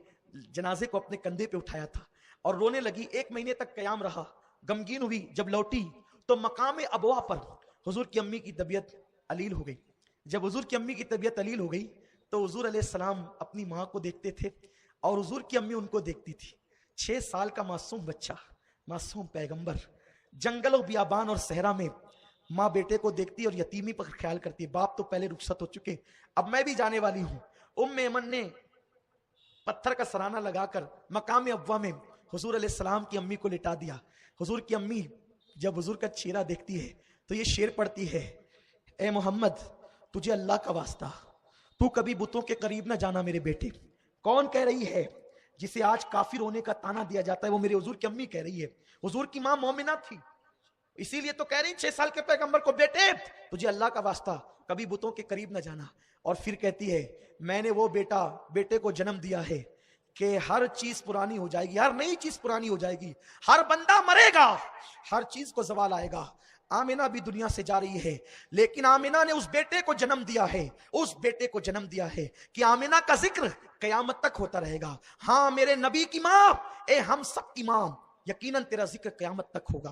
جنازے کو اپنے کندھے پہ اٹھایا تھا. اور رونے لگی. 1 مہینے تک قیام رہا, غمگین ہوئی. جب لوٹی تو مقام ابوا پر حضور کی امی کی طبیعت علیل ہو گئی. جب حضور کی امی کی طبیعت علیل ہو گئی تو حضور علیہ السلام اپنی ماں کو دیکھتے تھے, اور حضور کی امی ان کو دیکھتی تھی. 6 سال کا معصوم بچہ, معصوم پیغمبر, جنگل و بیابان اور صحرا میں ماں بیٹے کو دیکھتی اور یتیمی پر خیال کرتی ہے. باپ تو پہلے رخصت ہو چکے, اب میں بھی جانے والی ہوں. ام ایمن نے پتھر کا سرانہ لگا کر مقام ابوا میں حضور علیہ السلام کی امی کو لٹا دیا. حضور کی امی جب حضور کا چہرہ دیکھتی ہے تو یہ شعر پڑھتی ہے, اے محمد تجھے اللہ کا واسطہ, تو کبھی بتوں کے قریب نہ جانا میرے بیٹے. کون کہہ رہی ہے؟ جسے آج کافر ہونے کا تانا دیا جاتا ہے, وہ میرے حضور کی امی کہہ رہی ہے. حضور کی ماں مومنہ تھی, اسی لیے تو کہہ رہی 6 سال کے پیغمبر کو, بیٹے تجھے اللہ کا واسطہ کبھی بتوں کے قریب نہ جانا. اور پھر کہتی ہے, میں نے وہ بیٹے کو جنم دیا ہے کہ ہر چیز پرانی ہو جائے گی, ہر نئی چیز پرانی ہو جائے گی, ہر بندہ مرے گا, ہر چیز کو زوال آئے گا. آمینہ بھی دنیا سے جا رہی ہے, لیکن آمینہ نے اس بیٹے کو جنم دیا ہے کہ آمینہ کا ذکر قیامت تک ہوتا رہے گا. ہاں میرے نبی کی ماں, اے ہم سب کی ماں, یقیناً تیرا ذکر قیامت تک ہوگا.